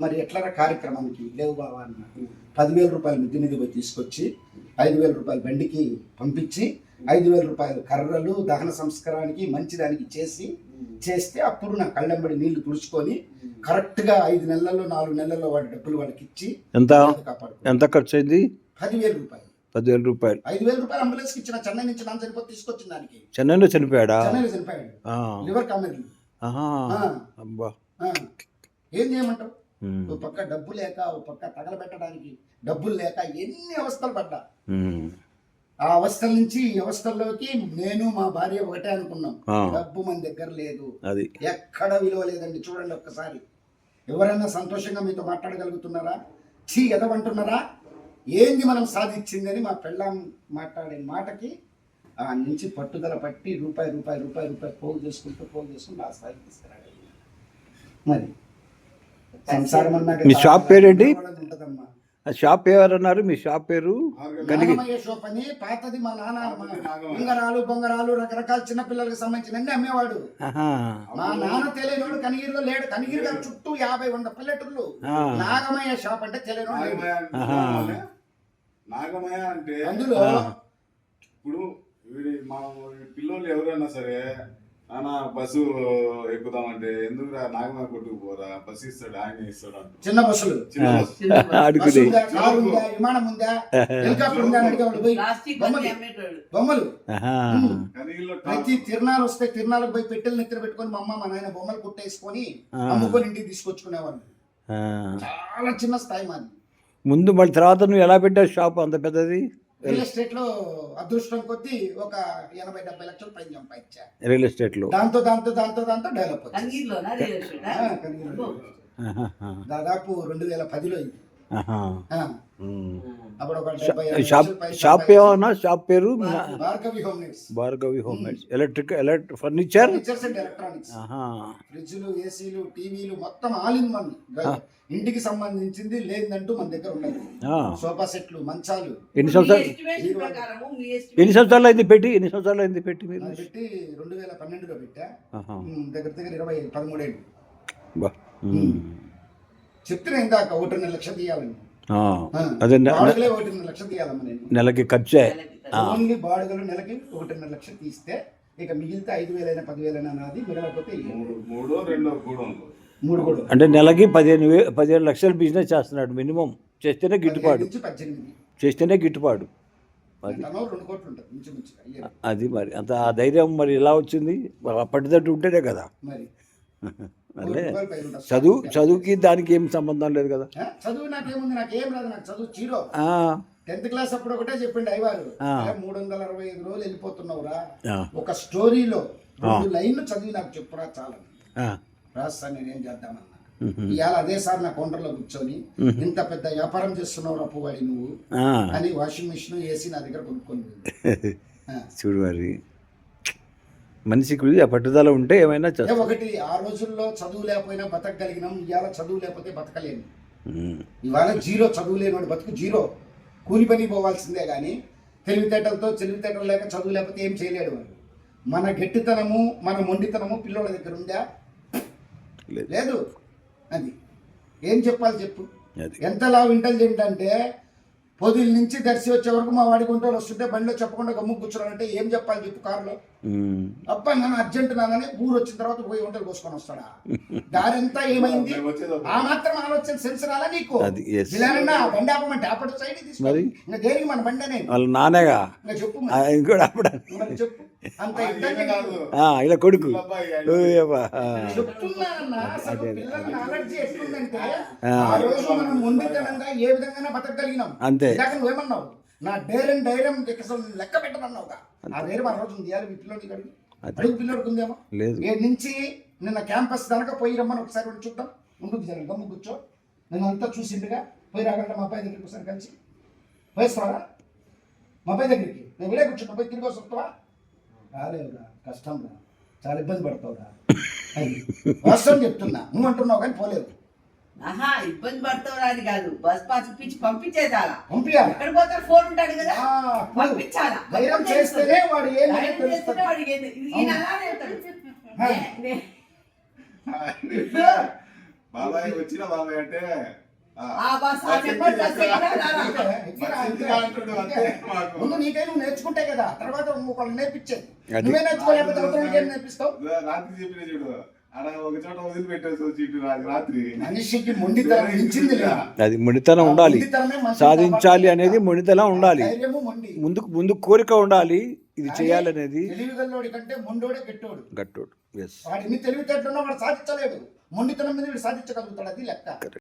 మరి ఎట్లా కార్యక్రమానికి లేవు బావా అన్న 10,000 రూపాయలు మిద్ది మీద పోయి తీసుకొచ్చి 5,000 రూపాయలు బండికి పంపించి 5,000 రూపాయలు కర్రలు దహన సంస్కారానికి మంచిదానికి చేస్తే అప్పుడు నా కళ్ళెంబడి నీళ్లు తుడుచుకొని కరెక్ట్గా 5 నెలల్లో 4 నెలల్లో వాడి డబ్బులు వాళ్ళకి ఇచ్చి ఎంత ఖర్చు అయింది? 10,000 రూపాయలు. 10,000 రూపాయలు. 5,000 రూపాయలు అంబులెన్స్ కి ఇచ్చిన. చెన్నై నుంచి నాన్న చనిపోతే తీసుకొచ్చిన దానికి. చెన్నైలో చనిపోయాడా? చెన్నైలో చనిపోయాడు. లివర్ కామెరీ. అబ్బా, ఏం చేయమంటావు? ఓ పక్క డబ్బు లేక, ఓ పక్క తగలబెట్టడానికి డబ్బులు లేక ఎన్ని అవస్థలు పడ్డా. ఆ అవస్థల నుంచి ఈ అవస్థల్లోకి నేను మా భార్య ఒకటే అనుకున్నాం. డబ్బు మన దగ్గర లేదు, అది ఎక్కడ విలువ లేదండి. చూడండి ఒక్కసారి, ఎవరైనా సంతోషంగా మీతో మాట్లాడగలుగుతున్నారా? చీ ఎదవంటున్నారా? ఏంది మనం సాధించిందని మా పెళ్ళాం మాట్లాడే మాటకి ఆ నుంచి పట్టుదల పట్టి రూపాయి పోగు చేసుకుంటూ ఆ స్థాయికి తీసుకురాగలిగాను. మరి సంసారం అన్నాక మీ షాప్ పేరేంటి? ఉంటదమ్మా. ఆ షాప్ ఎవరన్నారు? మీ షాప్ పేరు? నాగమయ్య షాప్ అని పాతది. మా నాన్న ఉంగరాలు బొంగరాలు రకరకాల చిన్న పిల్లలకు సంబంధించిన అన్ని అమ్మేవాడు. మా నాన్న తెలియనోడు కనిగిరిలో లేడు. కనిగిరి గారు చుట్టూ 50-100 పల్లెటూర్లు. నాగమయ్య షాప్ అంటే తెలియనోడు. నాగమయ్య అంటే అందులో ఇప్పుడు మా పిల్లలు ఎవరైనా సరే నాన్న బస్సు ఎక్కుదామంటే ఎందుకు నాగమయ్య కొట్టుకు పోరా, బస్సు ఇస్తాడు, ఆయన ఇస్తాడు అంట. చిన్న బస్సులు, విమానం ఉందా, హెలికాప్టర్ ఉందా అని అడిగేవాడు. బొమ్మలు ప్రతి తిరునాళ్ళు వస్తే తిరునాళ్ళకి పోయి పెట్టెలు నెత్తిన పెట్టుకొని మా అమ్మ మా నాయన బొమ్మలు కుట్టేసుకొని అమ్ముకొని ఇంటికి తీసుకొచ్చుకునేవాళ్ళు. చాలా చిన్న స్థాయి మాది. ముందు మళ్ళీ తర్వాత నువ్వు ఎలా పెట్టావు షాప్ అంత పెద్దది? రియల్ ఎస్టేట్ లో అదృష్టం కొద్దీ ఒక 80-70 లక్షలు పైన సంపాదించా. రియల్ ఎస్టేట్ లో దాంతో డెవలప్ దాదాపు 2010లో షాప్ ఏమన్నా? షాప్ పేరు Bhargavi home mades. Electric furniture and electronics, ఫ్రిడ్జ్లు, ఏసీలు, టీవీలు మొత్తం ఆల్ ఇన్ వన్. ఇంటికి సంబంధించింది లేదంటూ మన దగ్గర ఉన్నది. సోఫా సెట్లు, మంచాలు. ఎన్ని సంవత్సరాలు అయింది పెట్టి? మీరు పెట్టి 2012లో పెట్టా. దగ్గర 13 ఏళ్ళు. చెప్తున్నా ఇందాక 1.5 లక్షలు తీయాలని. అదే 1.5 లక్షలు తీయాలమ్మా నేను. నెలకి ఖర్చే. ఓన్లీ బాడుగలు నెలకి 1.5 లక్షలు తీస్తే ఇక మిగిలితే 5,000 అయినా 10,000 అయినా నాది. మిగలకపోతే 3 కూడా. అంటే నెలకి 15 లక్షలు బిజినెస్ చేస్తున్నాడు మినిమం. చేస్తేనే గిట్టుబాటు. 18 చేస్తేనే గిట్టుబాటు. అది 2 కోట్లు ఉంటుంది. అది మరి అంత ఆ ధైర్యం మరి ఎలా వచ్చింది? పట్టుదట్టు ఉంటేనే కదా మరి. అంటే చదువుకి దానికి ఏం సంబంధం లేదు కదా. చదువు నాకేముంది, నాకేం రాదు. నాకు చదువు 0. 10th క్లాస్ అప్పుడు ఒకటే చెప్పిండు అయ్యవారు, 365 రోజులు వెళ్ళిపోతున్నావురా, ఒక స్టోరీలో 2 లైన్లు చదివి నాకు చెప్పురా చాలు. రాస్తాను, నేనేం చేద్దామన్నా. ఇవాళ అదే సార్ నా కౌంటర్లో కూర్చొని ఇంత పెద్ద వ్యాపారం చేస్తున్నావు రప్పువాడి నువ్వు అని వాషింగ్ మిషన్, ఏసీ నా దగ్గర కొనుక్కొని చూడు. మరి మనిషికి పట్టుదల ఉంటే ఏమైనా ఒకటి. ఆ రోజుల్లో చదువు లేకపోయినా బతకగలిగినాం. ఇవాళ చదువు లేకపోతే బతకలేము. ఇవాళ 0 చదువు లేని బతుకు 0. కూలి పని పోవాల్సిందే కానీ తెలివితేటలు లేక చదువు లేకపోతే ఏం చేయలేడు వాడు. మన గట్టితనము, మన మొండితనము పిల్లల దగ్గర ఉందా? లేదు. అది ఏం చెప్పాలి చెప్పు. ఎంతలా ఇంటెలిజెంట్ అంటే పొదిల నుంచి దర్శి వచ్చే వరకు మా వాడి గుంటూరు వస్తుంటే బండిలో చెప్పకుండా గమ్ము కూర్చోాలంటే ఏం చెప్పాలి చెప్పు కారులో? అబ్బా నన్ను అర్జెంట్ నానని ఊరు వచ్చిన తర్వాత పోయి వంటలు కోసుకొని వస్తాడా? దారంతా ఏమైంది? ఆ మాత్రం ఆలోచన సెన్స్ రాలా నీకు? ఇలా బండి ఆపమంటే ఆపడు సైడ్ తీసుకొని ఇంకా దేనికి మన బండి అనేది నానేగా చెప్పు. చెప్పు అంత ఇలా కొడుకు చెప్తున్నానన్నా. అసలు పిల్లల నాలెడ్జ్ ఎట్లుందంటే ఆ రోజు మనం మొండితనంగా ఏ విధంగా బతకగలిగినాం. అంతే. నువ్వేమన్నావు? నా ధైర్యం అసలు లెక్క పెట్టమన్నావు. ఆ ధైర్యం ఆ రోజు ఉంది. పిల్లలకి అడుగు పిల్లడికి ఉందేమో. ఏ నుంచి నిన్న క్యాంపస్ దాకా పోయి రమ్మని ఒకసారి చూద్దాం. ముందుకు జరగదు, గమ్ము కూర్చో. నేను అంతా చూసిండుగా పోయి రాగలరా మా అబ్బాయి దగ్గరికి ఒకసారి కలిసి పోయిస్తావా? మా అబ్బాయి దగ్గరికి నేను వెళ్ళే కూర్చుంటా, పోయి తిరిగి వస్తావా? రాలేవురా, కష్టం రా, చాలా ఇబ్బంది పడతావురా. వాస్తవం చెప్తున్నా. నువ్వు అంటున్నావు కానీ పోలేవు. ఇబ్బంది పడతావు అని కాదు, బస్ పాస్ ఇప్పించి పంపించేదాలా. పంపించాలి. ఎక్కడ పోతారు? ఫోన్ ఉంటాడు కదా, పంపించాలా. ధైర్యం చేస్తేనే వాడు బాబాయ్ వచ్చిన బాబాయ్ అంటే ఆ బస్ ఆ నెంబర్ బస్ ఎక్కినా రారా? ముందు నీకై నువ్వు నేర్చుకుంటే కదా, తర్వాత ఇంకొకళ్ళు నేర్పించేది. అది. నువ్వే నేర్చుకోలేకపోతే అవతలకి ఏం నేర్పిస్తావు? రాత్రి చెప్పిన చూడు అలా ఒక చోట వదిలిపెట్టేసి వచ్చి ఇటు రాత్రి మనిషికి మొండితనం మించింది లేదు. అది మొండితనం ఉండాలి, మొండితనమే మనిషిని సాధించాలి కాపాడుతుంది. అనేది మొండితనం ఉండాలి, ధైర్యము మొండి. ముందు కోరిక ఉండాలి, ఇది చేయాలనేది. తెలివిగల్లోడి కంటే మొండోడే గట్టోడు. గట్టోడు. ఎస్. వాడు ఎన్ని తెలివితేటలున్నా వాడు సాధించలేడు. మొండితనం మీద వీడు సాధించగలుగుతాడు, అది లెక్క.